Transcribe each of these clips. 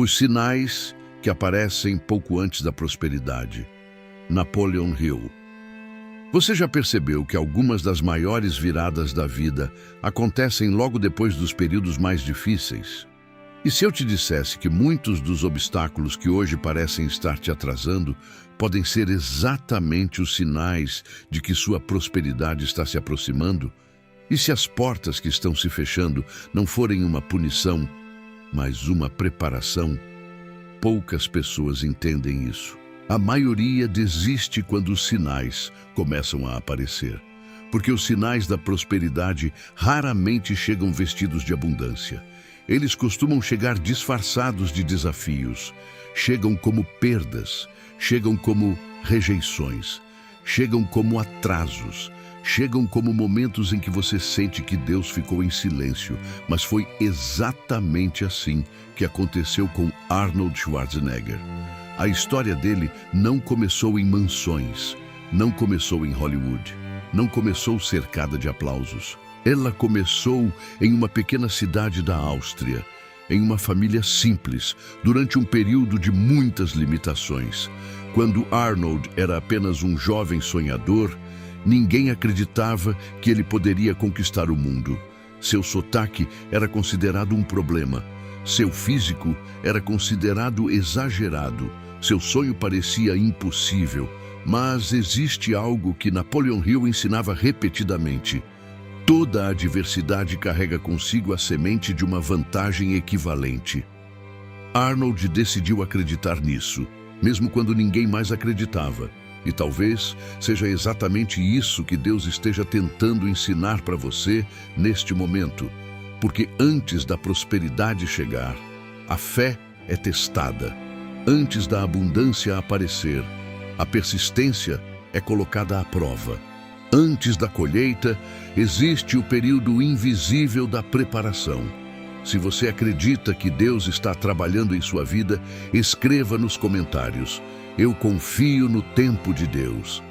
Os sinais que aparecem pouco antes da prosperidade. Napoleon Hill. Você já percebeu que algumas das maiores viradas da vida acontecem logo depois dos períodos mais difíceis? E se eu te dissesse que muitos dos obstáculos que hoje parecem estar te atrasando podem ser exatamente os sinais de que sua prosperidade está se aproximando? E se as portas que estão se fechando não forem uma punição, mas uma preparação? Poucas pessoas entendem isso. A maioria desiste quando os sinais começam a aparecer, porque os sinais da prosperidade raramente chegam vestidos de abundância. Eles costumam chegar disfarçados de desafios, chegam como perdas, chegam como rejeições, chegam como atrasos, chegam como momentos em que você sente que Deus ficou em silêncio, mas foi exatamente assim que aconteceu com Arnold Schwarzenegger. A história dele não começou em mansões, não começou em Hollywood, não começou cercada de aplausos. Ela começou em uma pequena cidade da Áustria, em uma família simples, durante um período de muitas limitações. Quando Arnold era apenas um jovem sonhador, ninguém acreditava que ele poderia conquistar o mundo. Seu sotaque era considerado um problema. Seu físico era considerado exagerado. Seu sonho parecia impossível. Mas existe algo que Napoleon Hill ensinava repetidamente. Toda a adversidade carrega consigo a semente de uma vantagem equivalente. Arnold decidiu acreditar nisso, mesmo quando ninguém mais acreditava. E talvez seja exatamente isso que Deus esteja tentando ensinar para você neste momento. Porque antes da prosperidade chegar, a fé é testada. Antes da abundância aparecer, a persistência é colocada à prova. Antes da colheita, existe o período invisível da preparação. Se você acredita que Deus está trabalhando em sua vida, escreva nos comentários: "Eu confio no tempo de Deus."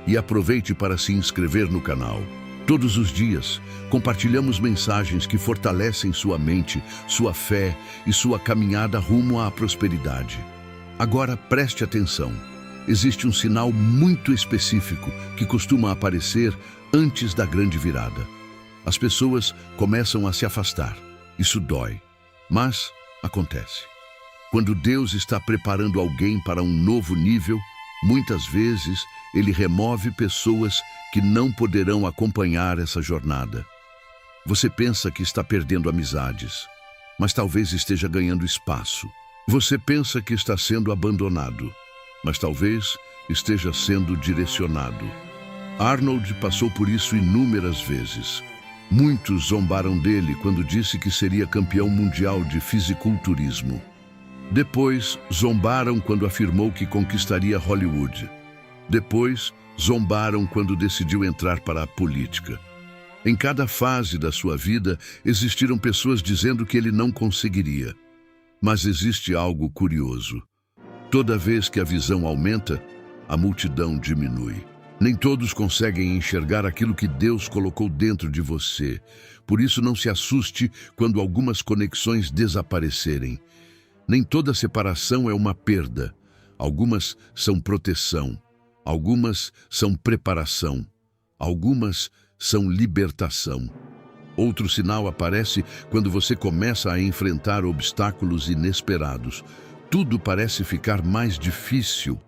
E aproveite para se inscrever no canal. Todos os dias, compartilhamos mensagens que fortalecem sua mente, sua fé e sua caminhada rumo à prosperidade. Agora preste atenção. Existe um sinal muito específico que costuma aparecer antes da grande virada. As pessoas começam a se afastar. Isso dói, mas acontece. Quando Deus está preparando alguém para um novo nível, muitas vezes Ele remove pessoas que não poderão acompanhar essa jornada. Você pensa que está perdendo amizades, mas talvez esteja ganhando espaço. Você pensa que está sendo abandonado, mas talvez esteja sendo direcionado. Arnold passou por isso inúmeras vezes. Muitos zombaram dele quando disse que seria campeão mundial de fisiculturismo. Depois, zombaram quando afirmou que conquistaria Hollywood. Depois, zombaram quando decidiu entrar para a política. Em cada fase da sua vida, existiram pessoas dizendo que ele não conseguiria. Mas existe algo curioso. Toda vez que a visão aumenta, a multidão diminui. Nem todos conseguem enxergar aquilo que Deus colocou dentro de você. Por isso, não se assuste quando algumas conexões desaparecerem. Nem toda separação é uma perda. Algumas são proteção. Algumas são preparação. Algumas são libertação. Outro sinal aparece quando você começa a enfrentar obstáculos inesperados. Tudo parece ficar mais difícil.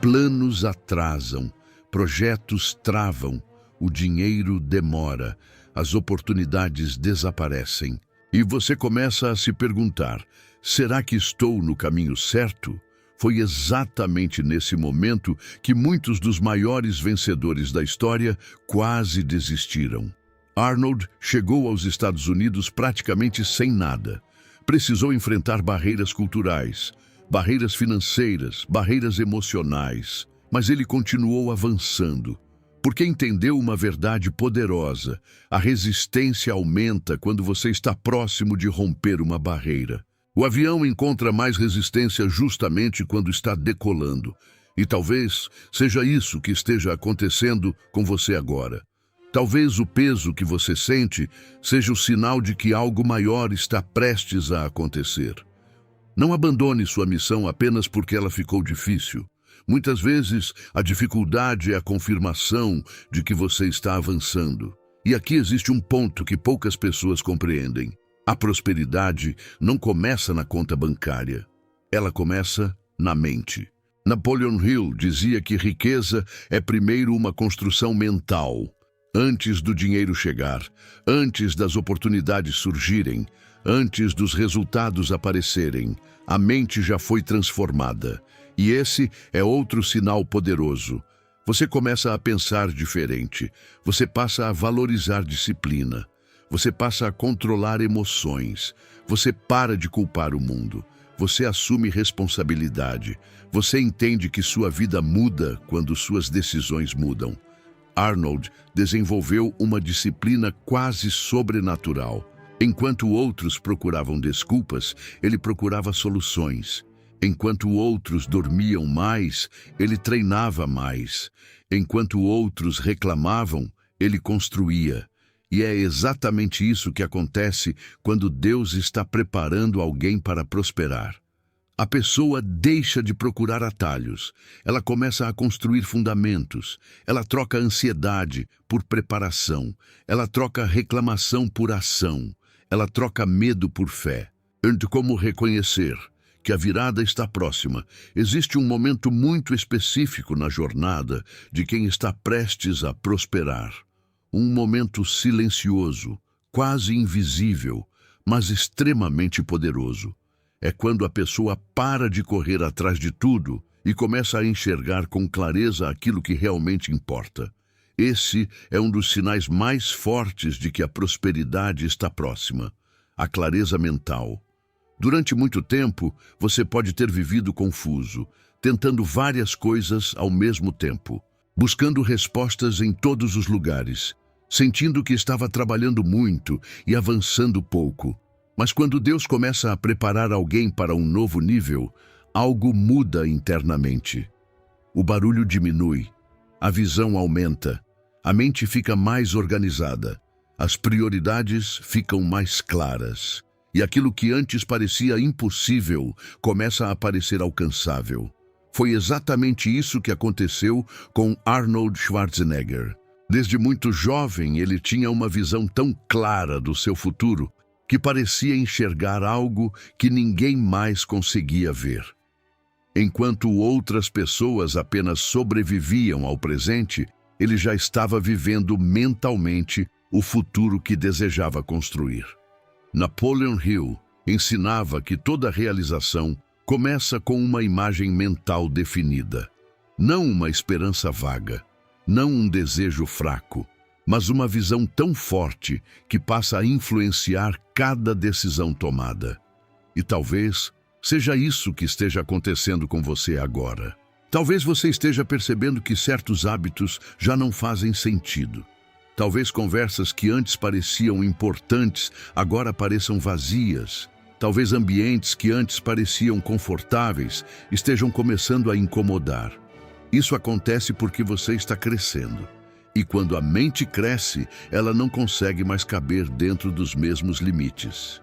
Planos atrasam, projetos travam, o dinheiro demora, as oportunidades desaparecem. E você começa a se perguntar: será que estou no caminho certo? Foi exatamente nesse momento que muitos dos maiores vencedores da história quase desistiram. Arnold chegou aos Estados Unidos praticamente sem nada. Precisou enfrentar barreiras culturais, barreiras financeiras, barreiras emocionais. Mas ele continuou avançando, porque entendeu uma verdade poderosa: a resistência aumenta quando você está próximo de romper uma barreira. O avião encontra mais resistência justamente quando está decolando. E talvez seja isso que esteja acontecendo com você agora. Talvez o peso que você sente seja o sinal de que algo maior está prestes a acontecer. Não abandone sua missão apenas porque ela ficou difícil. Muitas vezes, a dificuldade é a confirmação de que você está avançando. E aqui existe um ponto que poucas pessoas compreendem. A prosperidade não começa na conta bancária. Ela começa na mente. Napoleon Hill dizia que riqueza é primeiro uma construção mental. Antes do dinheiro chegar, antes das oportunidades surgirem, antes dos resultados aparecerem, a mente já foi transformada. E esse é outro sinal poderoso. Você começa a pensar diferente. Você passa a valorizar disciplina. Você passa a controlar emoções. Você para de culpar o mundo. Você assume responsabilidade. Você entende que sua vida muda quando suas decisões mudam. Arnold desenvolveu uma disciplina quase sobrenatural. Enquanto outros procuravam desculpas, ele procurava soluções. Enquanto outros dormiam mais, ele treinava mais. Enquanto outros reclamavam, ele construía. E é exatamente isso que acontece quando Deus está preparando alguém para prosperar. A pessoa deixa de procurar atalhos. Ela começa a construir fundamentos. Ela troca ansiedade por preparação. Ela troca reclamação por ação. Ela troca medo por fé. Como reconhecer que a virada está próxima? Existe um momento muito específico na jornada de quem está prestes a prosperar. Um momento silencioso, quase invisível, mas extremamente poderoso. É quando a pessoa para de correr atrás de tudo e começa a enxergar com clareza aquilo que realmente importa. Esse é um dos sinais mais fortes de que a prosperidade está próxima. A clareza mental. Durante muito tempo, você pode ter vivido confuso, tentando várias coisas ao mesmo tempo, buscando respostas em todos os lugares, sentindo que estava trabalhando muito e avançando pouco. Mas quando Deus começa a preparar alguém para um novo nível, algo muda internamente. O barulho diminui, a visão aumenta, a mente fica mais organizada, as prioridades ficam mais claras, e aquilo que antes parecia impossível começa a parecer alcançável. Foi exatamente isso que aconteceu com Arnold Schwarzenegger. Desde muito jovem, ele tinha uma visão tão clara do seu futuro que parecia enxergar algo que ninguém mais conseguia ver. Enquanto outras pessoas apenas sobreviviam ao presente, ele já estava vivendo mentalmente o futuro que desejava construir. Napoleon Hill ensinava que toda realização começa com uma imagem mental definida, não uma esperança vaga, não um desejo fraco, mas uma visão tão forte que passa a influenciar cada decisão tomada. E talvez seja isso que esteja acontecendo com você agora. Talvez você esteja percebendo que certos hábitos já não fazem sentido. Talvez conversas que antes pareciam importantes agora pareçam vazias. Talvez ambientes que antes pareciam confortáveis estejam começando a incomodar. Isso acontece porque você está crescendo. E quando a mente cresce, ela não consegue mais caber dentro dos mesmos limites.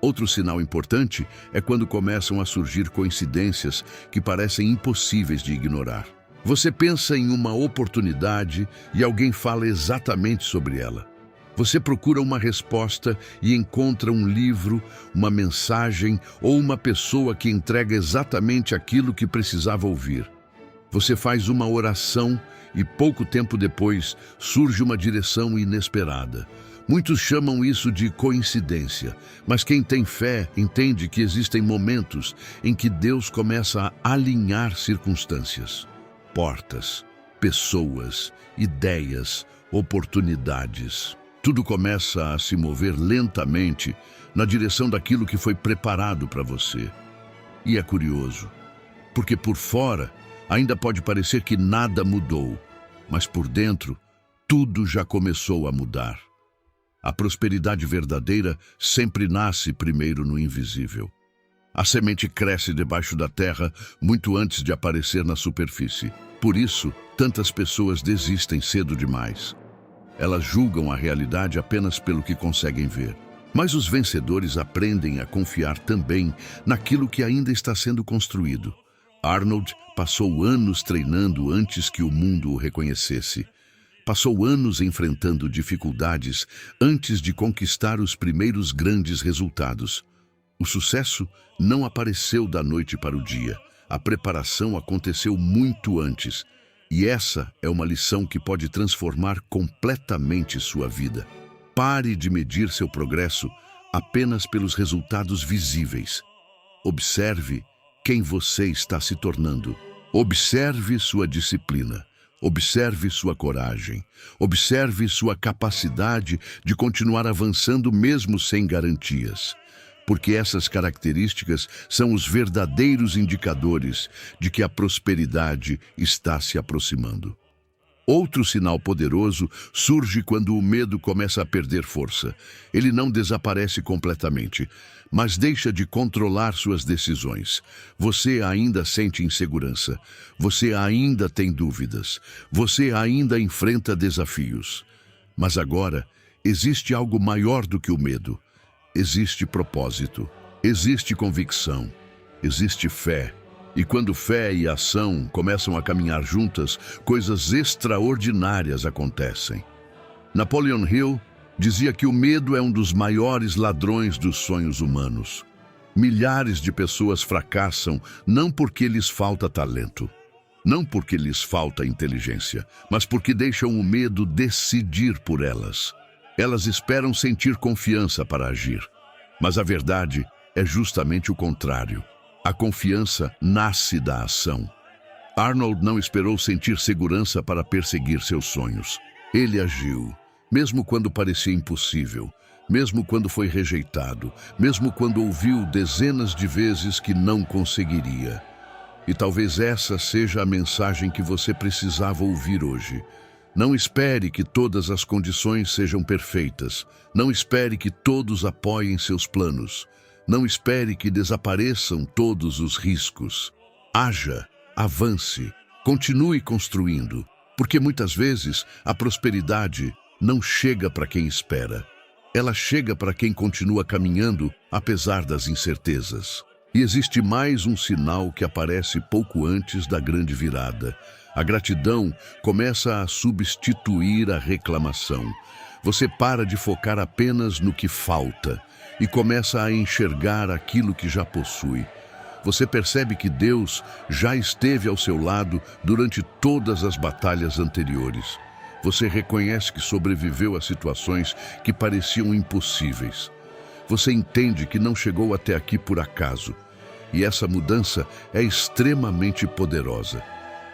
Outro sinal importante é quando começam a surgir coincidências que parecem impossíveis de ignorar. Você pensa em uma oportunidade e alguém fala exatamente sobre ela. Você procura uma resposta e encontra um livro, uma mensagem ou uma pessoa que entrega exatamente aquilo que precisava ouvir. Você faz uma oração e pouco tempo depois surge uma direção inesperada. Muitos chamam isso de coincidência, mas quem tem fé entende que existem momentos em que Deus começa a alinhar circunstâncias, portas, pessoas, ideias, oportunidades. Tudo começa a se mover lentamente na direção daquilo que foi preparado para você. E é curioso, porque por fora ainda pode parecer que nada mudou, mas por dentro tudo já começou a mudar. A prosperidade verdadeira sempre nasce primeiro no invisível. A semente cresce debaixo da terra muito antes de aparecer na superfície. Por isso, tantas pessoas desistem cedo demais. Elas julgam a realidade apenas pelo que conseguem ver. Mas os vencedores aprendem a confiar também naquilo que ainda está sendo construído. Arnold passou anos treinando antes que o mundo o reconhecesse. Passou anos enfrentando dificuldades antes de conquistar os primeiros grandes resultados. O sucesso não apareceu da noite para o dia. A preparação aconteceu muito antes. E essa é uma lição que pode transformar completamente sua vida. Pare de medir seu progresso apenas pelos resultados visíveis. Observe quem você está se tornando. Observe sua disciplina. Observe sua coragem. Observe sua capacidade de continuar avançando mesmo sem garantias. Porque essas características são os verdadeiros indicadores de que a prosperidade está se aproximando. Outro sinal poderoso surge quando o medo começa a perder força. Ele não desaparece completamente, mas deixa de controlar suas decisões. Você ainda sente insegurança. Você ainda tem dúvidas. Você ainda enfrenta desafios. Mas agora, existe algo maior do que o medo. Existe propósito. Existe convicção. Existe fé. E quando fé e ação começam a caminhar juntas, coisas extraordinárias acontecem. Napoleon Hill dizia que o medo é um dos maiores ladrões dos sonhos humanos. Milhares de pessoas fracassam não porque lhes falta talento, não porque lhes falta inteligência, mas porque deixam o medo decidir por elas. Elas esperam sentir confiança para agir. Mas a verdade é justamente o contrário. A confiança nasce da ação. Arnold não esperou sentir segurança para perseguir seus sonhos. Ele agiu, mesmo quando parecia impossível, mesmo quando foi rejeitado, mesmo quando ouviu dezenas de vezes que não conseguiria. E talvez essa seja a mensagem que você precisava ouvir hoje. Não espere que todas as condições sejam perfeitas. Não espere que todos apoiem seus planos. Não espere que desapareçam todos os riscos. Haja, avance, continue construindo, porque muitas vezes a prosperidade não chega para quem espera. Ela chega para quem continua caminhando apesar das incertezas. E existe mais um sinal que aparece pouco antes da grande virada. A gratidão começa a substituir a reclamação. Você para de focar apenas no que falta e começa a enxergar aquilo que já possui. Você percebe que Deus já esteve ao seu lado durante todas as batalhas anteriores. Você reconhece que sobreviveu a situações que pareciam impossíveis. Você entende que não chegou até aqui por acaso. E essa mudança é extremamente poderosa,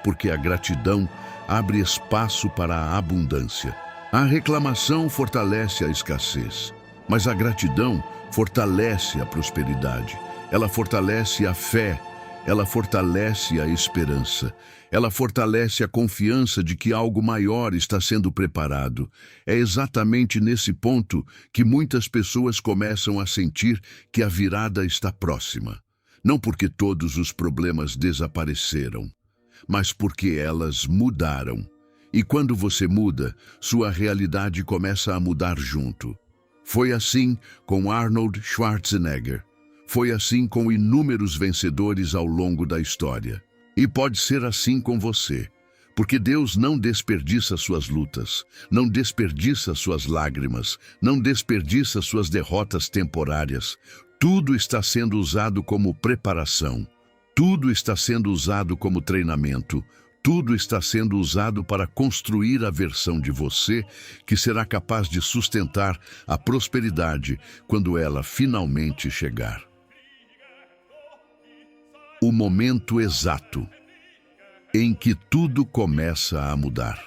porque a gratidão abre espaço para a abundância. A reclamação fortalece a escassez, mas a gratidão fortalece a prosperidade. Ela fortalece a fé, ela fortalece a esperança, ela fortalece a confiança de que algo maior está sendo preparado. É exatamente nesse ponto que muitas pessoas começam a sentir que a virada está próxima. Não porque todos os problemas desapareceram, mas porque elas mudaram. E quando você muda, sua realidade começa a mudar junto. Foi assim com Arnold Schwarzenegger. Foi assim com inúmeros vencedores ao longo da história. E pode ser assim com você, porque Deus não desperdiça suas lutas, não desperdiça suas lágrimas, não desperdiça suas derrotas temporárias. Tudo está sendo usado como preparação. Tudo está sendo usado como treinamento. Tudo está sendo usado para construir a versão de você que será capaz de sustentar a prosperidade quando ela finalmente chegar. O momento exato em que tudo começa a mudar.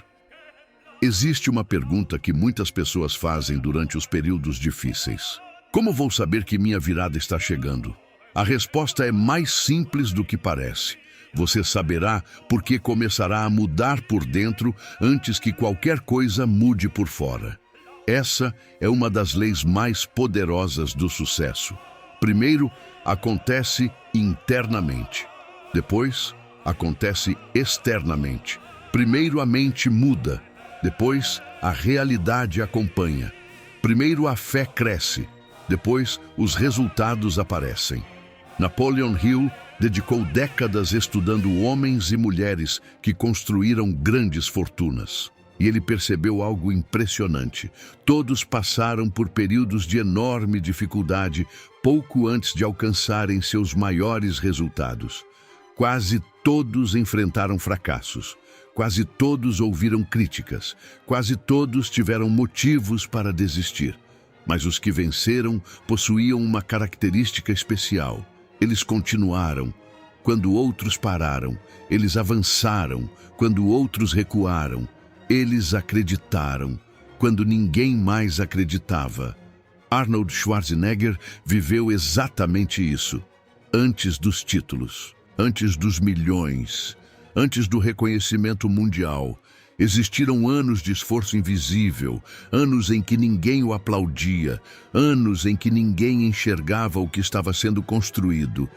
Existe uma pergunta que muitas pessoas fazem durante os períodos difíceis. Como vou saber que minha virada está chegando? A resposta é mais simples do que parece. Você saberá porque começará a mudar por dentro antes que qualquer coisa mude por fora. Essa é uma das leis mais poderosas do sucesso. Primeiro, acontece internamente. Depois, acontece externamente. Primeiro a mente muda. Depois, a realidade acompanha. Primeiro a fé cresce. Depois, os resultados aparecem. Napoleon Hill dedicou décadas estudando homens e mulheres que construíram grandes fortunas. E ele percebeu algo impressionante. Todos passaram por períodos de enorme dificuldade pouco antes de alcançarem seus maiores resultados. Quase todos enfrentaram fracassos. Quase todos ouviram críticas. Quase todos tiveram motivos para desistir. Mas os que venceram possuíam uma característica especial. Eles continuaram. Quando outros pararam, eles avançaram. Quando outros recuaram, eles acreditaram. Quando ninguém mais acreditava. Arnold Schwarzenegger viveu exatamente isso. Antes dos títulos, antes dos milhões, antes do reconhecimento mundial, existiram anos de esforço invisível, anos em que ninguém o aplaudia, anos em que ninguém enxergava o que estava sendo construído.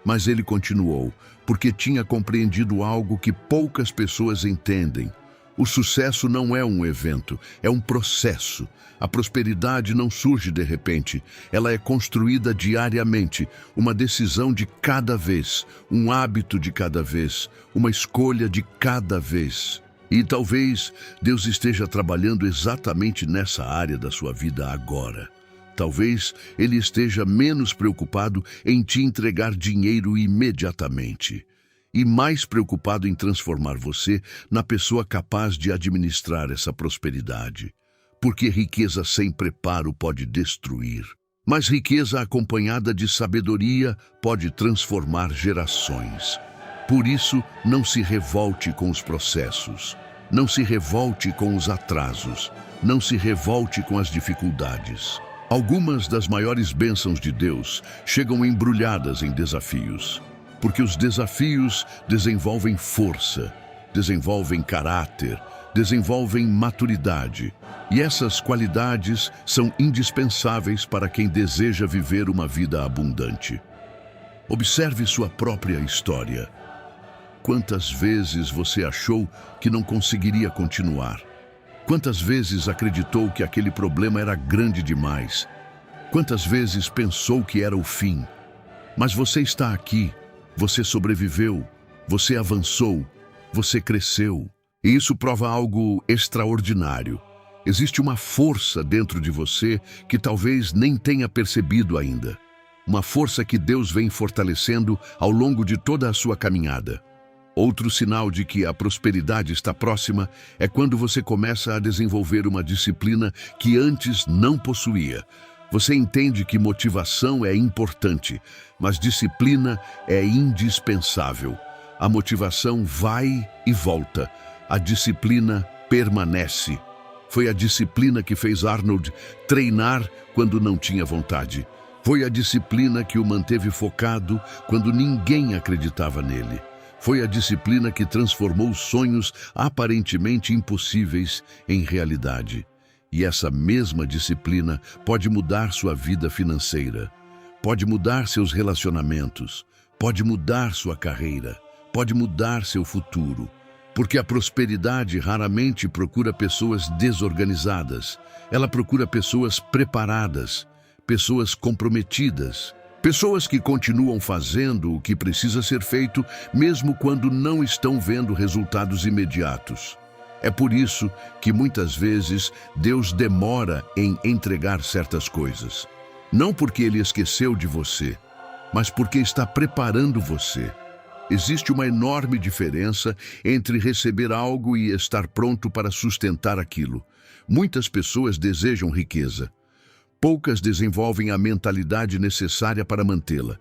Mas ele continuou, porque tinha compreendido algo que poucas pessoas entendem. O sucesso não é um evento, é um processo. A prosperidade não surge de repente, ela é construída diariamente, uma decisão de cada vez, um hábito de cada vez, uma escolha de cada vez. E talvez Deus esteja trabalhando exatamente nessa área da sua vida agora. Talvez Ele esteja menos preocupado em te entregar dinheiro imediatamente e mais preocupado em transformar você na pessoa capaz de administrar essa prosperidade. Porque riqueza sem preparo pode destruir, mas riqueza acompanhada de sabedoria pode transformar gerações. Por isso, não se revolte com os processos, não se revolte com os atrasos, não se revolte com as dificuldades. Algumas das maiores bênçãos de Deus chegam embrulhadas em desafios, porque os desafios desenvolvem força, desenvolvem caráter, desenvolvem maturidade, e essas qualidades são indispensáveis para quem deseja viver uma vida abundante. Observe sua própria história. Quantas vezes você achou que não conseguiria continuar? Quantas vezes acreditou que aquele problema era grande demais? Quantas vezes pensou que era o fim? Mas você está aqui, você sobreviveu, você avançou, você cresceu. E isso prova algo extraordinário. Existe uma força dentro de você que talvez nem tenha percebido ainda. Uma força que Deus vem fortalecendo ao longo de toda a sua caminhada. Outro sinal de que a prosperidade está próxima é quando você começa a desenvolver uma disciplina que antes não possuía. Você entende que motivação é importante, mas disciplina é indispensável. A motivação vai e volta. A disciplina permanece. Foi a disciplina que fez Arnold treinar quando não tinha vontade. Foi a disciplina que o manteve focado quando ninguém acreditava nele. Foi a disciplina que transformou sonhos aparentemente impossíveis em realidade. E essa mesma disciplina pode mudar sua vida financeira, pode mudar seus relacionamentos, pode mudar sua carreira, pode mudar seu futuro. Porque a prosperidade raramente procura pessoas desorganizadas. Ela procura pessoas preparadas, pessoas comprometidas, pessoas que continuam fazendo o que precisa ser feito, mesmo quando não estão vendo resultados imediatos. É por isso que muitas vezes Deus demora em entregar certas coisas. Não porque Ele esqueceu de você, mas porque está preparando você. Existe uma enorme diferença entre receber algo e estar pronto para sustentar aquilo. Muitas pessoas desejam riqueza. Poucas desenvolvem a mentalidade necessária para mantê-la.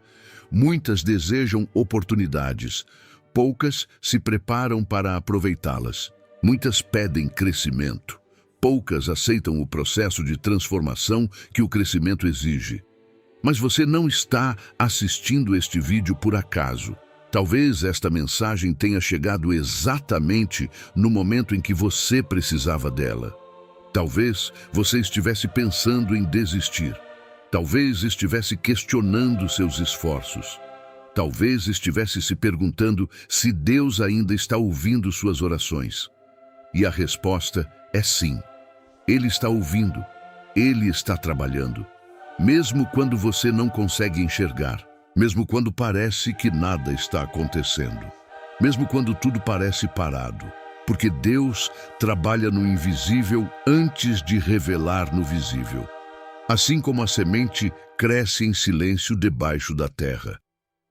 Muitas desejam oportunidades. Poucas se preparam para aproveitá-las. Muitas pedem crescimento. Poucas aceitam o processo de transformação que o crescimento exige. Mas você não está assistindo este vídeo por acaso. Talvez esta mensagem tenha chegado exatamente no momento em que você precisava dela. Talvez você estivesse pensando em desistir. Talvez estivesse questionando seus esforços. Talvez estivesse se perguntando se Deus ainda está ouvindo suas orações. E a resposta é sim. Ele está ouvindo. Ele está trabalhando. mesmo quando você não consegue enxergar, mesmo quando parece que nada está acontecendo, mesmo quando tudo parece parado, porque Deus trabalha no invisível antes de revelar no visível. Assim como a semente cresce em silêncio debaixo da terra,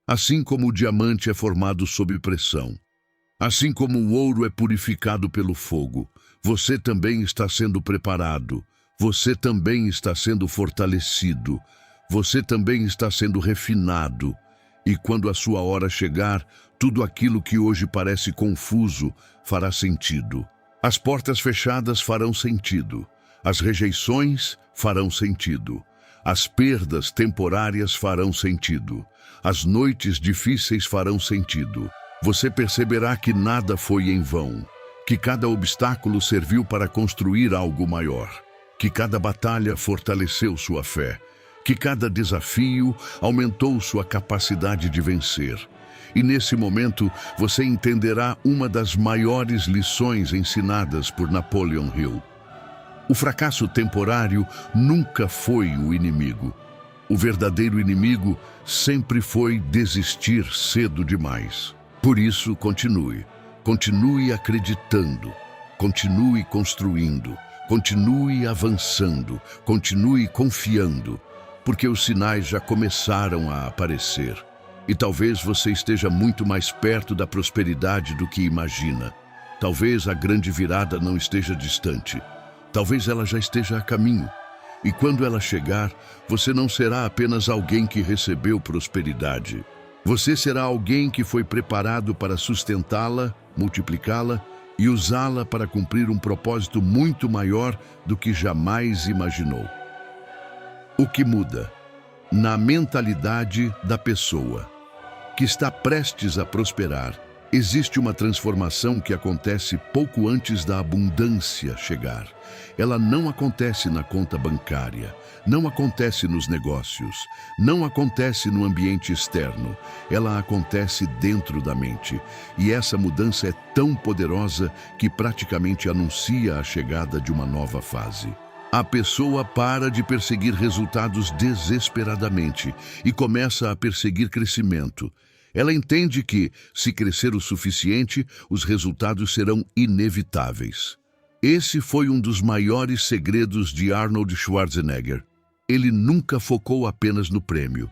assim como o diamante é formado sob pressão, assim como o ouro é purificado pelo fogo, você também está sendo preparado, você também está sendo fortalecido, você também está sendo refinado, e quando a sua hora chegar, tudo aquilo que hoje parece confuso fará sentido. As portas fechadas farão sentido, as rejeições farão sentido, as perdas temporárias farão sentido, as noites difíceis farão sentido. Você perceberá que nada foi em vão, que cada obstáculo serviu para construir algo maior, que cada batalha fortaleceu sua fé, que cada desafio aumentou sua capacidade de vencer. E nesse momento você entenderá uma das maiores lições ensinadas por Napoleon Hill. O fracasso temporário nunca foi o inimigo. O verdadeiro inimigo sempre foi desistir cedo demais. Por isso, continue acreditando, continue construindo, continue avançando, continue confiando, porque os sinais já começaram a aparecer. E talvez você esteja muito mais perto da prosperidade do que imagina. Talvez a grande virada não esteja distante. Talvez ela já esteja a caminho. E quando ela chegar, você não será apenas alguém que recebeu prosperidade. Você será alguém que foi preparado para sustentá-la, multiplicá-la e usá-la para cumprir um propósito muito maior do que jamais imaginou. O que muda? Na mentalidade da pessoa que está prestes a prosperar, existe uma transformação que acontece pouco antes da abundância chegar. Ela não acontece na conta bancária, não acontece nos negócios, não acontece no ambiente externo. Ela acontece dentro da mente. E essa mudança é tão poderosa que praticamente anuncia a chegada de uma nova fase. A pessoa para de perseguir resultados desesperadamente e começa a perseguir crescimento. Ela entende que, se crescer o suficiente, os resultados serão inevitáveis. Esse foi um dos maiores segredos de Arnold Schwarzenegger. Ele nunca focou apenas no prêmio.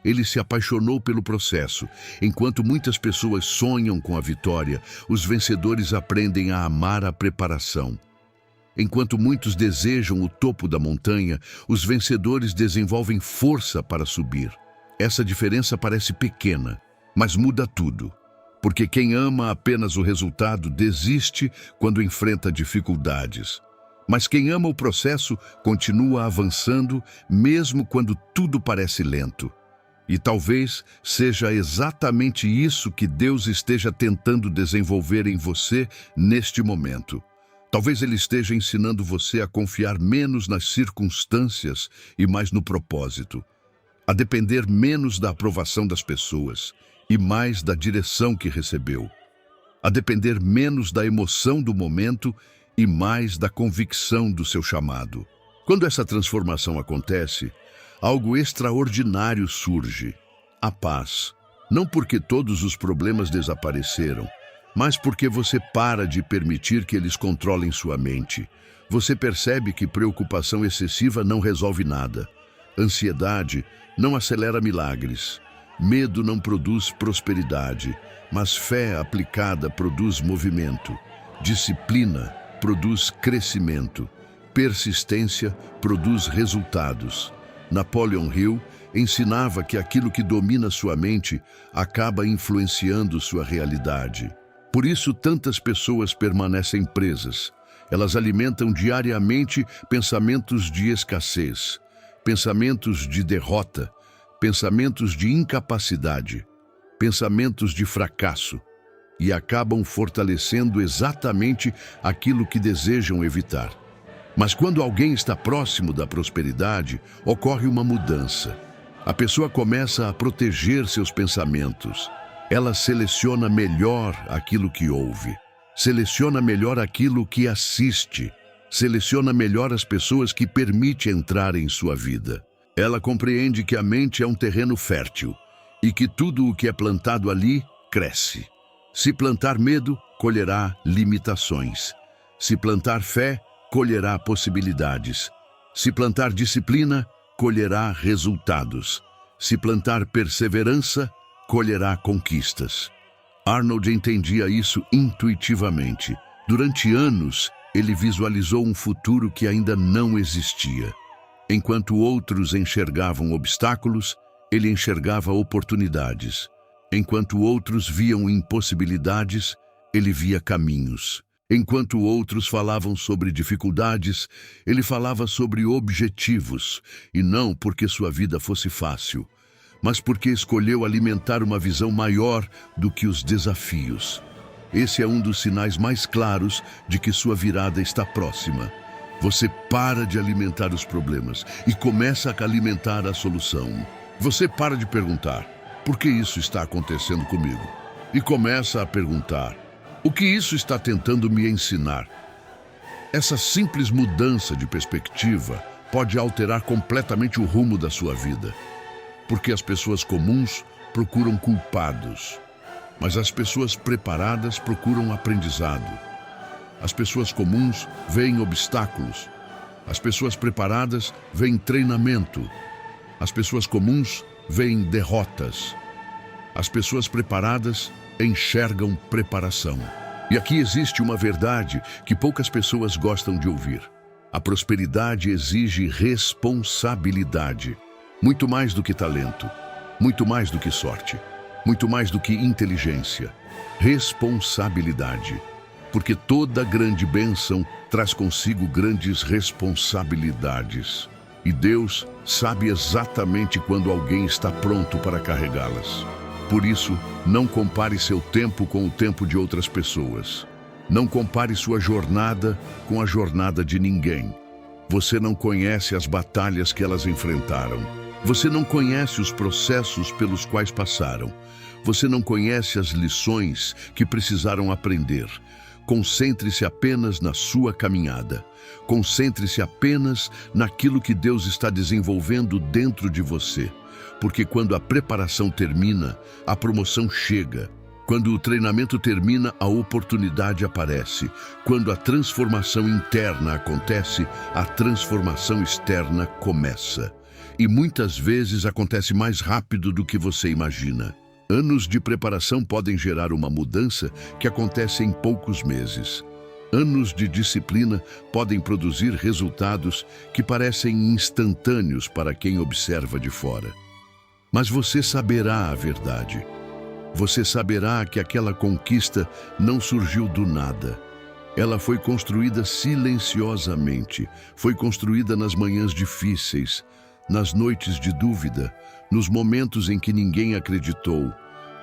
Ele se apaixonou pelo processo. Enquanto muitas pessoas sonham com a vitória, os vencedores aprendem a amar a preparação. Enquanto muitos desejam o topo da montanha, os vencedores desenvolvem força para subir. Essa diferença parece pequena, mas muda tudo. Porque quem ama apenas o resultado desiste quando enfrenta dificuldades. Mas quem ama o processo continua avançando, mesmo quando tudo parece lento. E talvez seja exatamente isso que Deus esteja tentando desenvolver em você neste momento. Talvez Ele esteja ensinando você a confiar menos nas circunstâncias e mais no propósito, a depender menos da aprovação das pessoas e mais da direção que recebeu, a depender menos da emoção do momento e mais da convicção do seu chamado. Quando essa transformação acontece, algo extraordinário surge: a paz. Não porque todos os problemas desapareceram, mas porque você para de permitir que eles controlem sua mente. Você percebe que preocupação excessiva não resolve nada. Ansiedade não acelera milagres. Medo não produz prosperidade, mas fé aplicada produz movimento. Disciplina produz crescimento. Persistência produz resultados. Napoleon Hill ensinava que aquilo que domina sua mente acaba influenciando sua realidade. Por isso, tantas pessoas permanecem presas. Elas alimentam diariamente pensamentos de escassez, pensamentos de derrota, pensamentos de incapacidade, pensamentos de fracasso, e acabam fortalecendo exatamente aquilo que desejam evitar. Mas quando alguém está próximo da prosperidade, ocorre uma mudança. A pessoa começa a proteger seus pensamentos. Ela seleciona melhor aquilo que ouve, seleciona melhor aquilo que assiste, seleciona melhor as pessoas que permite entrar em sua vida. Ela compreende que a mente é um terreno fértil e que tudo o que é plantado ali cresce. Se plantar medo, colherá limitações. Se plantar fé, colherá possibilidades. Se plantar disciplina, colherá resultados. Se plantar perseverança, colherá conquistas. Arnold entendia isso intuitivamente. Durante anos, ele visualizou um futuro que ainda não existia. Enquanto outros enxergavam obstáculos, ele enxergava oportunidades. Enquanto outros viam impossibilidades, ele via caminhos. Enquanto outros falavam sobre dificuldades, ele falava sobre objetivos, e não porque sua vida fosse fácil, mas porque escolheu alimentar uma visão maior do que os desafios. Esse é um dos sinais mais claros de que sua virada está próxima. Você para de alimentar os problemas e começa a alimentar a solução. Você para de perguntar, por que isso está acontecendo comigo? E começa a perguntar, o que isso está tentando me ensinar? Essa simples mudança de perspectiva pode alterar completamente o rumo da sua vida. Porque as pessoas comuns procuram culpados, mas as pessoas preparadas procuram aprendizado. As pessoas comuns veem obstáculos. As pessoas preparadas veem treinamento. As pessoas comuns veem derrotas. As pessoas preparadas enxergam preparação. E aqui existe uma verdade que poucas pessoas gostam de ouvir. A prosperidade exige responsabilidade. Muito mais do que talento. Muito mais do que sorte. Muito mais do que inteligência. Responsabilidade. Porque toda grande bênção traz consigo grandes responsabilidades. E Deus sabe exatamente quando alguém está pronto para carregá-las. Por isso, não compare seu tempo com o tempo de outras pessoas. Não compare sua jornada com a jornada de ninguém. Você não conhece as batalhas que elas enfrentaram. Você não conhece os processos pelos quais passaram. Você não conhece as lições que precisaram aprender. Concentre-se apenas na sua caminhada. Concentre-se apenas naquilo que Deus está desenvolvendo dentro de você. Porque quando a preparação termina, a promoção chega. Quando o treinamento termina, a oportunidade aparece. Quando a transformação interna acontece, a transformação externa começa. E muitas vezes acontece mais rápido do que você imagina. Anos de preparação podem gerar uma mudança que acontece em poucos meses. Anos de disciplina podem produzir resultados que parecem instantâneos para quem observa de fora. Mas você saberá a verdade. Você saberá que aquela conquista não surgiu do nada. Ela foi construída silenciosamente, foi construída nas manhãs difíceis, nas noites de dúvida, nos momentos em que ninguém acreditou,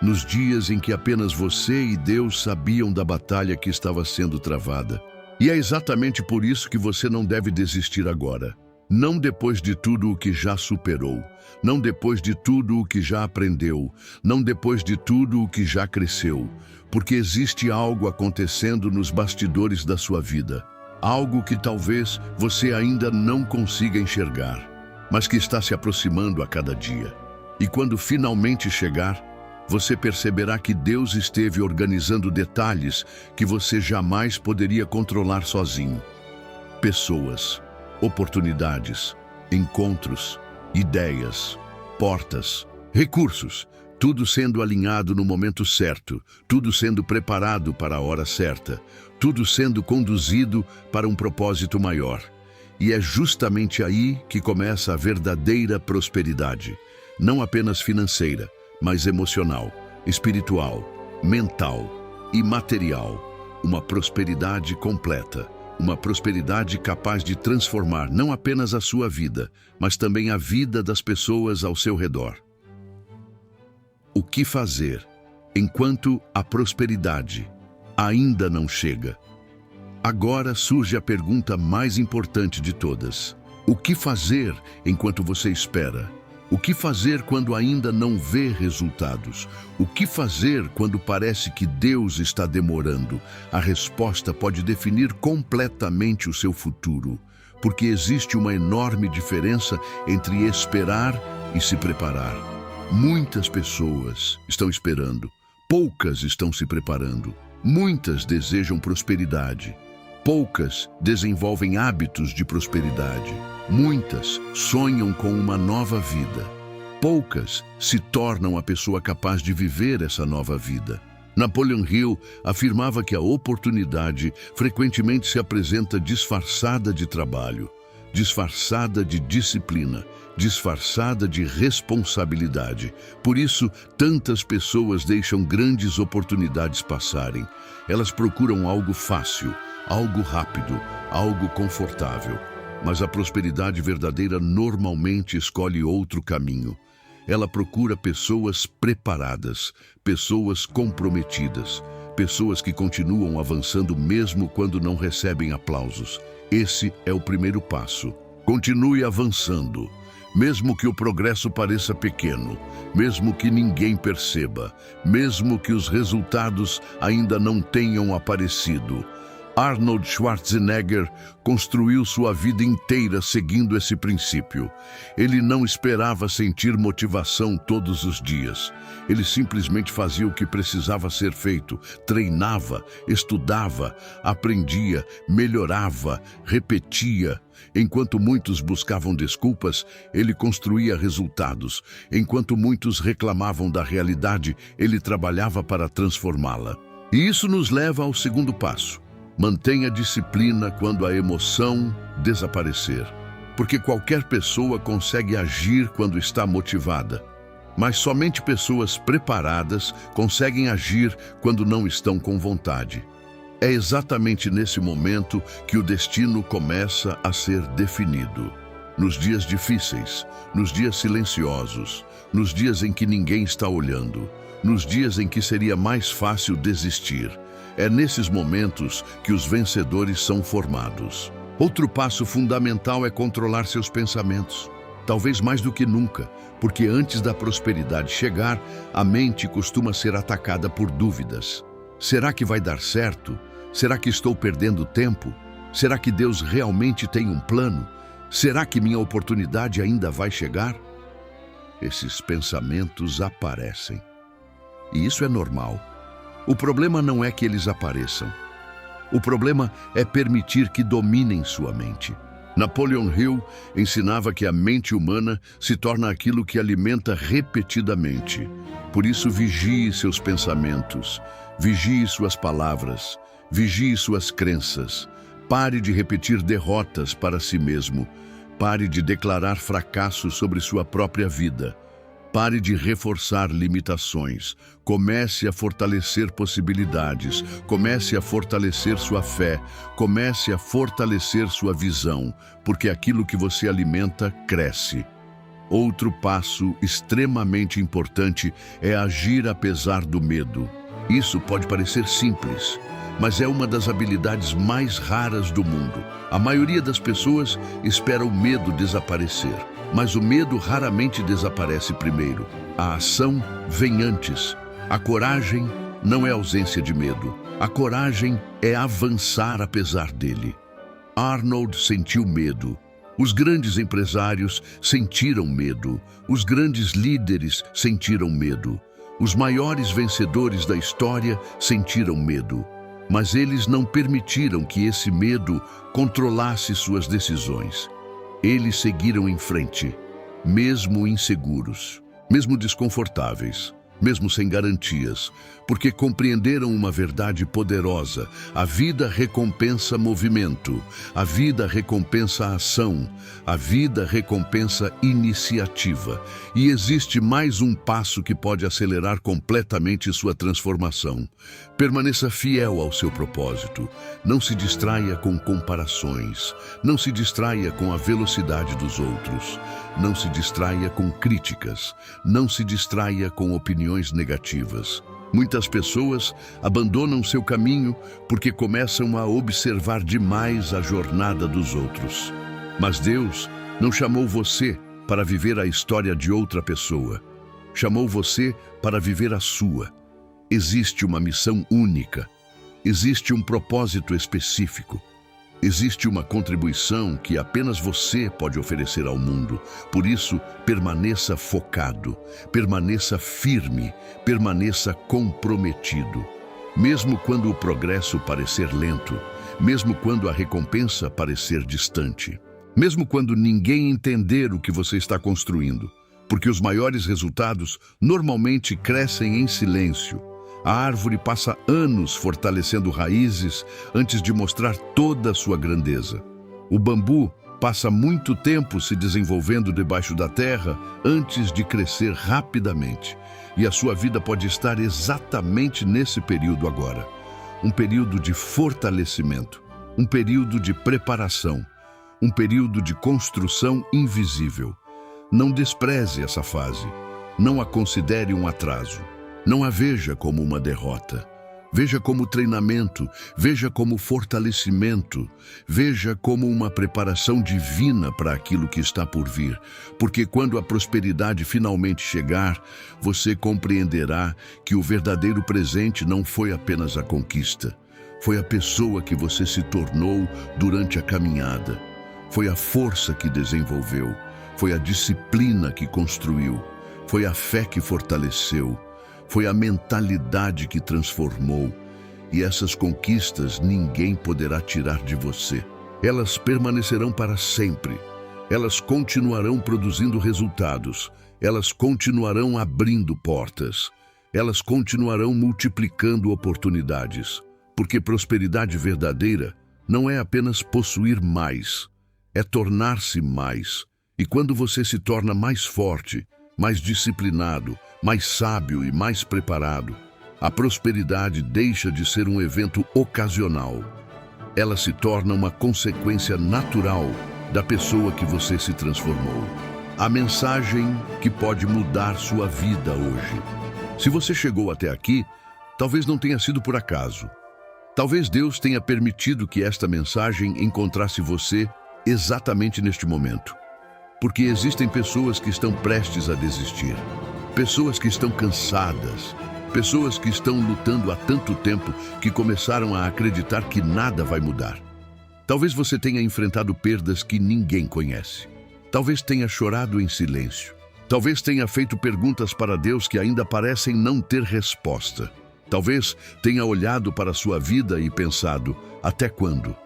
nos dias em que apenas você e Deus sabiam da batalha que estava sendo travada. E é exatamente por isso que você não deve desistir agora. Não depois de tudo o que já superou, não depois de tudo o que já aprendeu, não depois de tudo o que já cresceu, porque existe algo acontecendo nos bastidores da sua vida, algo que talvez você ainda não consiga enxergar, mas que está se aproximando a cada dia. E quando finalmente chegar, você perceberá que Deus esteve organizando detalhes que você jamais poderia controlar sozinho. Pessoas, oportunidades, encontros, ideias, portas, recursos, tudo sendo alinhado no momento certo, tudo sendo preparado para a hora certa, tudo sendo conduzido para um propósito maior. E é justamente aí que começa a verdadeira prosperidade, não apenas financeira, mas emocional, espiritual, mental e material. Uma prosperidade completa. Uma prosperidade capaz de transformar não apenas a sua vida, mas também a vida das pessoas ao seu redor. O que fazer enquanto a prosperidade ainda não chega? Agora surge a pergunta mais importante de todas. O que fazer enquanto você espera? O que fazer quando ainda não vê resultados? O que fazer quando parece que Deus está demorando? A resposta pode definir completamente o seu futuro, porque existe uma enorme diferença entre esperar e se preparar. Muitas pessoas estão esperando, poucas estão se preparando. Muitas desejam prosperidade, poucas desenvolvem hábitos de prosperidade. Muitas sonham com uma nova vida, poucas se tornam a pessoa capaz de viver essa nova vida. Napoleon Hill afirmava que a oportunidade frequentemente se apresenta disfarçada de trabalho, disfarçada de disciplina, disfarçada de responsabilidade. Por isso, tantas pessoas deixam grandes oportunidades passarem. Elas procuram algo fácil, algo rápido, algo confortável. Mas a prosperidade verdadeira normalmente escolhe outro caminho. Ela procura pessoas preparadas, pessoas comprometidas, pessoas que continuam avançando mesmo quando não recebem aplausos. Esse é o primeiro passo. Continue avançando, mesmo que o progresso pareça pequeno, mesmo que ninguém perceba, mesmo que os resultados ainda não tenham aparecido. Arnold Schwarzenegger construiu sua vida inteira seguindo esse princípio. Ele não esperava sentir motivação todos os dias. Ele simplesmente fazia o que precisava ser feito, treinava, estudava, aprendia, melhorava, repetia. Enquanto muitos buscavam desculpas, ele construía resultados. Enquanto muitos reclamavam da realidade, ele trabalhava para transformá-la. E isso nos leva ao segundo passo. Mantenha disciplina quando a emoção desaparecer, porque qualquer pessoa consegue agir quando está motivada, mas somente pessoas preparadas conseguem agir quando não estão com vontade. É exatamente nesse momento que o destino começa a ser definido. Nos dias difíceis, nos dias silenciosos, nos dias em que ninguém está olhando, nos dias em que seria mais fácil desistir. É nesses momentos que os vencedores são formados. Outro passo fundamental é controlar seus pensamentos. Talvez mais do que nunca, porque antes da prosperidade chegar, a mente costuma ser atacada por dúvidas. Será que vai dar certo? Será que estou perdendo tempo? Será que Deus realmente tem um plano? Será que minha oportunidade ainda vai chegar? Esses pensamentos aparecem. E isso é normal. O problema não é que eles apareçam. O problema é permitir que dominem sua mente. Napoleon Hill ensinava que a mente humana se torna aquilo que alimenta repetidamente. Por isso, vigie seus pensamentos, vigie suas palavras, vigie suas crenças. Pare de repetir derrotas para si mesmo. Pare de declarar fracasso sobre sua própria vida. Pare de reforçar limitações. Comece a fortalecer possibilidades. Comece a fortalecer sua fé. Comece a fortalecer sua visão, porque aquilo que você alimenta cresce. Outro passo extremamente importante é agir apesar do medo. Isso pode parecer simples, mas é uma das habilidades mais raras do mundo. A maioria das pessoas espera o medo desaparecer. Mas o medo raramente desaparece primeiro. A ação vem antes. A coragem não é ausência de medo. A coragem é avançar apesar dele. Arnold sentiu medo. Os grandes empresários sentiram medo. Os grandes líderes sentiram medo. Os maiores vencedores da história sentiram medo. Mas eles não permitiram que esse medo controlasse suas decisões. Eles seguiram em frente, mesmo inseguros, mesmo desconfortáveis, mesmo sem garantias, porque compreenderam uma verdade poderosa. A vida recompensa movimento, a vida recompensa ação, a vida recompensa iniciativa. E existe mais um passo que pode acelerar completamente sua transformação. Permaneça fiel ao seu propósito. Não se distraia com comparações. Não se distraia com a velocidade dos outros. Não se distraia com críticas. Não se distraia com opiniões negativas. Muitas pessoas abandonam seu caminho porque começam a observar demais a jornada dos outros. Mas Deus não chamou você para viver a história de outra pessoa. Chamou você para viver a sua. Existe uma missão única. Existe um propósito específico. Existe uma contribuição que apenas você pode oferecer ao mundo. Por isso, permaneça focado, permaneça firme, permaneça comprometido. Mesmo quando o progresso parecer lento, mesmo quando a recompensa parecer distante, mesmo quando ninguém entender o que você está construindo, porque os maiores resultados normalmente crescem em silêncio. A árvore passa anos fortalecendo raízes antes de mostrar toda a sua grandeza. O bambu passa muito tempo se desenvolvendo debaixo da terra antes de crescer rapidamente. E a sua vida pode estar exatamente nesse período agora. Um período de fortalecimento, um período de preparação, um período de construção invisível. Não despreze essa fase. Não a considere um atraso. Não a veja como uma derrota. Veja como treinamento, veja como fortalecimento, veja como uma preparação divina para aquilo que está por vir. Porque quando a prosperidade finalmente chegar, você compreenderá que o verdadeiro presente não foi apenas a conquista. Foi a pessoa que você se tornou durante a caminhada. Foi a força que desenvolveu. Foi a disciplina que construiu. Foi a fé que fortaleceu. Foi a mentalidade que transformou. E essas conquistas ninguém poderá tirar de você. Elas permanecerão para sempre. Elas continuarão produzindo resultados. Elas continuarão abrindo portas. Elas continuarão multiplicando oportunidades. Porque prosperidade verdadeira não é apenas possuir mais, é tornar-se mais. E quando você se torna mais forte, mais disciplinado, mais sábio e mais preparado, a prosperidade deixa de ser um evento ocasional. Ela se torna uma consequência natural da pessoa que você se transformou. A mensagem que pode mudar sua vida hoje. Se você chegou até aqui, talvez não tenha sido por acaso. Talvez Deus tenha permitido que esta mensagem encontrasse você exatamente neste momento. Porque existem pessoas que estão prestes a desistir. Pessoas que estão cansadas. Pessoas que estão lutando há tanto tempo que começaram a acreditar que nada vai mudar. Talvez você tenha enfrentado perdas que ninguém conhece. Talvez tenha chorado em silêncio. Talvez tenha feito perguntas para Deus que ainda parecem não ter resposta. Talvez tenha olhado para a sua vida e pensado, até quando?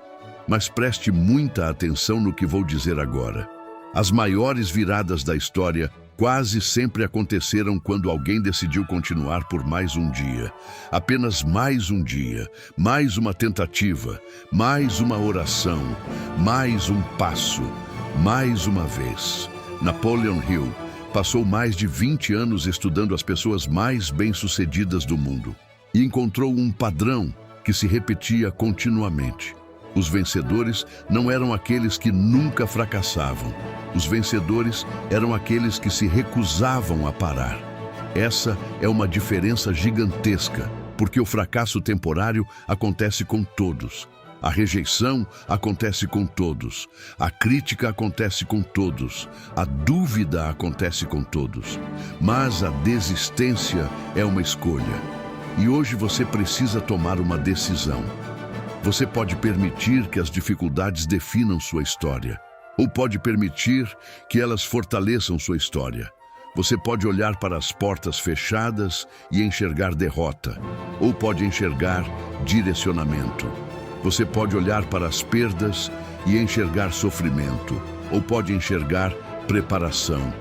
Mas preste muita atenção no que vou dizer agora. As maiores viradas da história quase sempre aconteceram quando alguém decidiu continuar por mais um dia. Apenas mais um dia, mais uma tentativa, mais uma oração, mais um passo, mais uma vez. Napoleon Hill passou mais de 20 anos estudando as pessoas mais bem-sucedidas do mundo e encontrou um padrão que se repetia continuamente. Os vencedores não eram aqueles que nunca fracassavam. Os vencedores eram aqueles que se recusavam a parar. Essa é uma diferença gigantesca, porque o fracasso temporário acontece com todos. A rejeição acontece com todos. A crítica acontece com todos. A dúvida acontece com todos. Mas a desistência é uma escolha. E hoje você precisa tomar uma decisão. Você pode permitir que as dificuldades definam sua história, ou pode permitir que elas fortaleçam sua história. Você pode olhar para as portas fechadas e enxergar derrota, ou pode enxergar direcionamento. Você pode olhar para as perdas e enxergar sofrimento, ou pode enxergar preparação.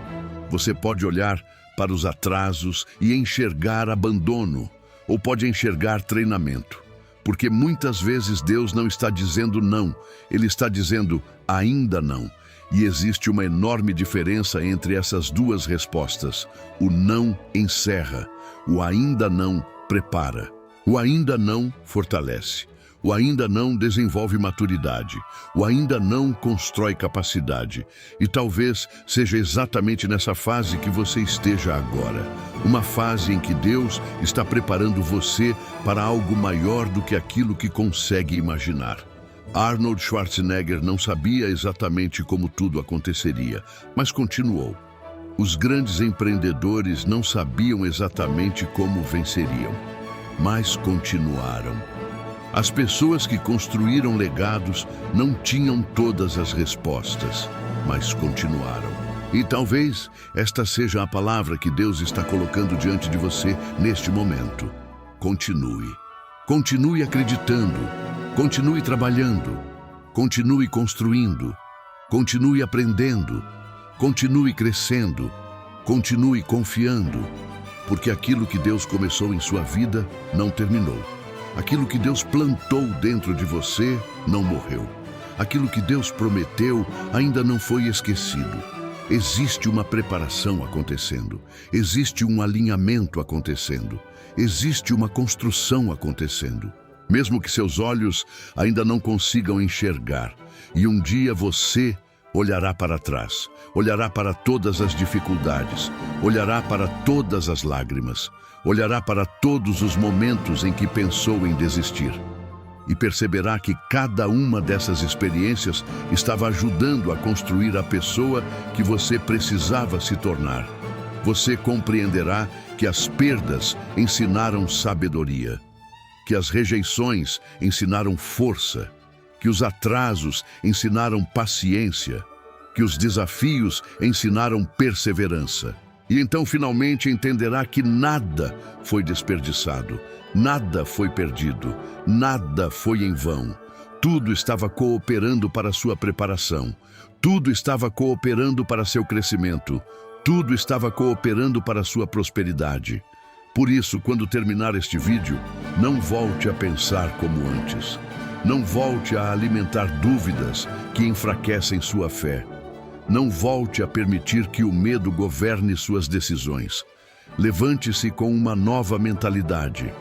Você pode olhar para os atrasos e enxergar abandono, ou pode enxergar treinamento. Porque muitas vezes Deus não está dizendo não, Ele está dizendo ainda não. E existe uma enorme diferença entre essas duas respostas. O não encerra, o ainda não prepara. O ainda não fortalece. O ainda não desenvolve maturidade. O ainda não constrói capacidade. E talvez seja exatamente nessa fase que você esteja agora. Uma fase em que Deus está preparando você para algo maior do que aquilo que consegue imaginar. Arnold Schwarzenegger não sabia exatamente como tudo aconteceria, mas continuou. Os grandes empreendedores não sabiam exatamente como venceriam, mas continuaram. As pessoas que construíram legados não tinham todas as respostas, mas continuaram. E talvez esta seja a palavra que Deus está colocando diante de você neste momento. Continue. Continue acreditando. Continue trabalhando. Continue construindo. Continue aprendendo. Continue crescendo. Continue confiando. Porque aquilo que Deus começou em sua vida não terminou. Aquilo que Deus plantou dentro de você não morreu. Aquilo que Deus prometeu ainda não foi esquecido. Existe uma preparação acontecendo. Existe um alinhamento acontecendo. Existe uma construção acontecendo. Mesmo que seus olhos ainda não consigam enxergar. E um dia você olhará para trás. Olhará para todas as dificuldades. Olhará para todas as lágrimas. Olhará para todos os momentos em que pensou em desistir. E perceberá que cada uma dessas experiências estava ajudando a construir a pessoa que você precisava se tornar. Você compreenderá que as perdas ensinaram sabedoria, que as rejeições ensinaram força, que os atrasos ensinaram paciência, que os desafios ensinaram perseverança. E então finalmente entenderá que nada foi desperdiçado, nada foi perdido, nada foi em vão. Tudo estava cooperando para sua preparação, tudo estava cooperando para seu crescimento, tudo estava cooperando para sua prosperidade. Por isso, quando terminar este vídeo, não volte a pensar como antes. Não volte a alimentar dúvidas que enfraquecem sua fé. Não volte a permitir que o medo governe suas decisões. Levante-se com uma nova mentalidade.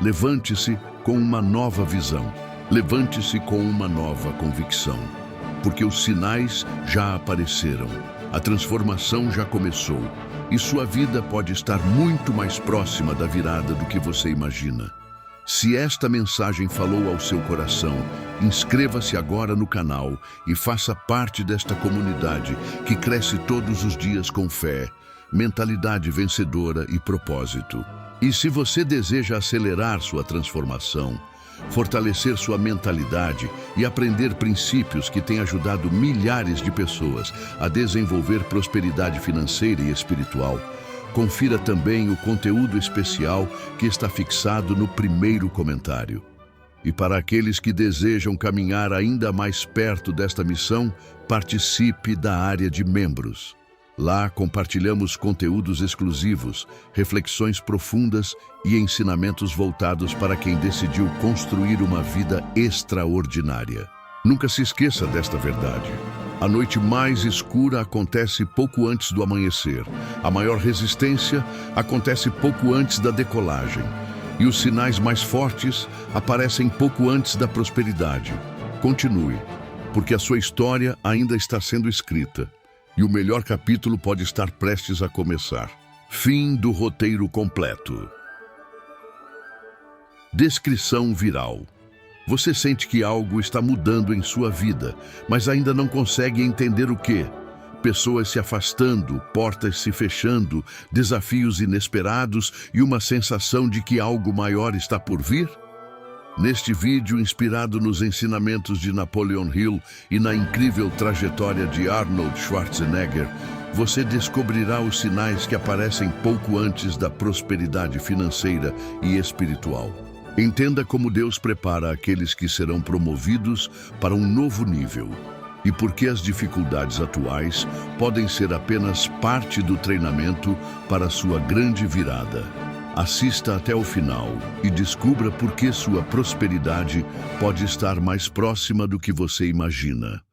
Levante-se com uma nova visão. Levante-se com uma nova convicção. Porque os sinais já apareceram. A transformação já começou. E sua vida pode estar muito mais próxima da virada do que você imagina. Se esta mensagem falou ao seu coração, inscreva-se agora no canal e faça parte desta comunidade que cresce todos os dias com fé, mentalidade vencedora e propósito. E se você deseja acelerar sua transformação, fortalecer sua mentalidade e aprender princípios que têm ajudado milhares de pessoas a desenvolver prosperidade financeira e espiritual, confira também o conteúdo especial que está fixado no primeiro comentário. E para aqueles que desejam caminhar ainda mais perto desta missão, participe da área de membros. Lá compartilhamos conteúdos exclusivos, reflexões profundas e ensinamentos voltados para quem decidiu construir uma vida extraordinária. Nunca se esqueça desta verdade. A noite mais escura acontece pouco antes do amanhecer. A maior resistência acontece pouco antes da decolagem. E os sinais mais fortes aparecem pouco antes da prosperidade. Continue, porque a sua história ainda está sendo escrita. E o melhor capítulo pode estar prestes a começar. Fim do roteiro completo. Descrição viral. Você sente que algo está mudando em sua vida, mas ainda não consegue entender o quê? Pessoas se afastando, portas se fechando, desafios inesperados e uma sensação de que algo maior está por vir? Neste vídeo, inspirado nos ensinamentos de Napoleon Hill e na incrível trajetória de Arnold Schwarzenegger, você descobrirá os sinais que aparecem pouco antes da prosperidade financeira e espiritual. Entenda como Deus prepara aqueles que serão promovidos para um novo nível e por que as dificuldades atuais podem ser apenas parte do treinamento para sua grande virada. Assista até o final e descubra por que sua prosperidade pode estar mais próxima do que você imagina.